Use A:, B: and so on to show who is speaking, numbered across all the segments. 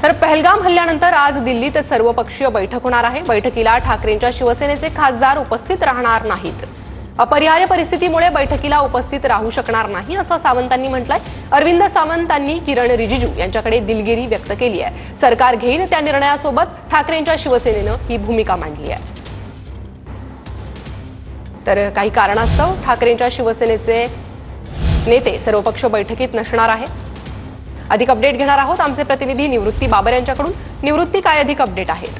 A: तर पहलगाम हल्ल्यानंतर आज दिल्लीत सर्वपक्षीय बैठक होणार आहे। बैठकीला ठाकरेंच्या शिवसेनेचे खासदार उपस्थित राहणार नाहीत। अपरिहार्य परिस्थितीमुळे बैठकीला उपस्थित राहू शकणार नाही असं सावंतांनी म्हटलंय। अरविंद सावंतांनी किरण रिजिजू यांच्याकडे दिलगिरी व्यक्त केली आहे। सरकार घेईल त्या निर्णयासोबत ठाकरेंच्या शिवसेनेनं ही भूमिका मांडली आहे। तर काही कारणास्तव ठाकरेंच्या शिवसेनेचे नेते सर्वपक्ष बैठकीत नसणार आहे। अधिक अपडेट घेणार आहोत आमचे प्रतिनिधी निवृत्ती बाबर यांच्याकडून। निवृत्ती, काय अधिक अपडेट आहेत?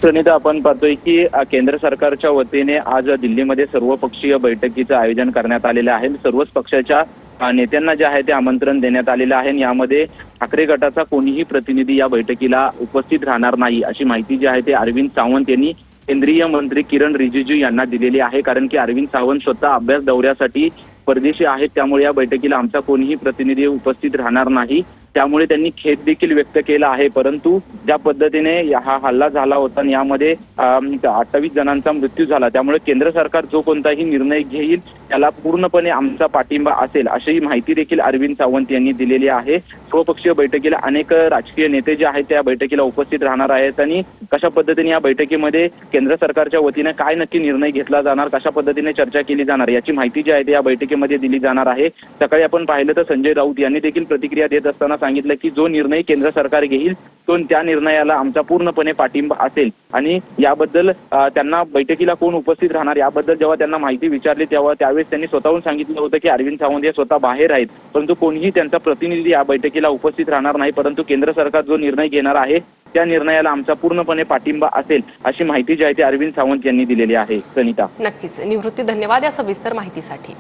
B: प्रणिता, आपण पाहतोय की केंद्र सरकारच्या वतीने आज दिल्लीमध्ये सर्वपक्षीय बैठकीचं आयोजन करण्यात आलेलं आहे। सर्वच पक्षाच्या नेत्यांना जे आहे ते आमंत्रण देण्यात आलेलं आहे। यामध्ये ठाकरे गटाचा कोणीही प्रतिनिधी या बैठकीला उपस्थित राहणार नाही अशी माहिती जी आहे ते अरविंद सावंत यांनी केंद्रीय मंत्री किरण रिजिजू यांना दिलेली आहे। कारण की अरविंद सावंत स्वतः अभ्यास दौऱ्यासाठी परदेशी आहेत, त्यामुळे या बैठकीला आमचा कोणीही प्रतिनिधी उपस्थित राहणार नाही। त्यामुळे त्यांनी खेद देखील व्यक्त केला आहे। परंतु ज्या पद्धतीने हा हल्ला झाला होता आणि यामध्ये 28 जणांचा मृत्यू झाला, त्यामुळे केंद्र सरकार जो कोणताही निर्णय घेईल त्याला पूर्णपणे आमचा पाठिंबा असेल अशी माहिती देखील अरविंद सावंत यांनी दिलेली आहे। सर्वपक्षीय बैठकीला अनेक राजकीय नेते जे आहेत त्या बैठकीला उपस्थित राहणार आहेत आणि कशा पद्धतीने या बैठकीमध्ये केंद्र सरकारच्या वतीने काय नक्की निर्णय घेतला जाणार, कशा पद्धतीने चर्चा केली जाणार याची माहिती जी आहे ते या बैठकीमध्ये दिली जाणार आहे। सकाळी आपण पाहिलं तर संजय राऊत यांनी देखील प्रतिक्रिया देत असताना सांगितलं की जो निर्णय केंद्र सरकार घेईल तो त्या निर्णयाला आमचा पूर्णपणे पाठिंबा असेल आणि याबद्दल त्यांना बैठकीला कोण उपस्थित राहणार याबद्दल जेव्हा त्यांना माहिती विचारली त्यावेळेस त्यांनी स्वतःहून सांगितलं होतं की अरविंद सावंत हे स्वतः बाहेर आहेत, परंतु कोणीही त्यांचा प्रतिनिधी या बैठकीला उपस्थित राहणार नाही। परंतु केंद्र सरकार जो निर्णय घेणार आहे त्या निर्णयाला आमचा पूर्णपणे पाठिंबा असेल अशी माहिती जी आहे ती अरविंद सावंत यांनी दिलेली आहे। सनिता,
A: नक्कीच निवृत्ती, धन्यवाद या सविस्तर माहितीसाठी।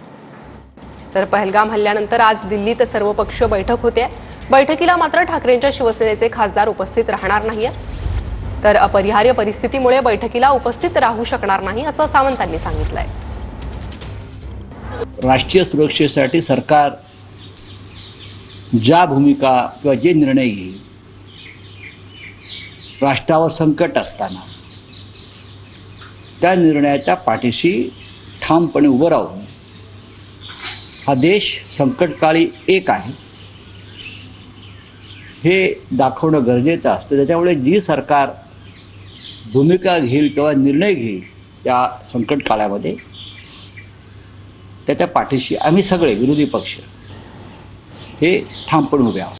A: तर पहलगाम हल्ल्यानंतर आज दिल्लीत सर्वपक्षीय बैठक होते। बैठकीला मात्र ठाकरेंच्या शिवसेनेचे खासदार उपस्थित राहणार नाहीये। तर अपरिहार्य परिस्थितीमुळे बैठकीला उपस्थित राहू शकणार नाही असं सावंतांनी सांगितलंय।
C: राष्ट्रीय सुरक्षेसाठी सरकार ज्या भूमिका किंवा जे निर्णय घेईल, राष्ट्रावर संकट असताना त्या निर्णयाच्या पाठीशी ठामपणे उभं राहून हा देश संकटकाळी एक आहे हे दाखवणं गरजेचं असतं। त्याच्यामुळे जी सरकार भूमिका घेईल किंवा निर्णय घेईल त्या संकट काळामध्ये त्याच्या पाठीशी आम्ही सगळे विरोधी पक्ष हे ठामपणे उभे आहोत।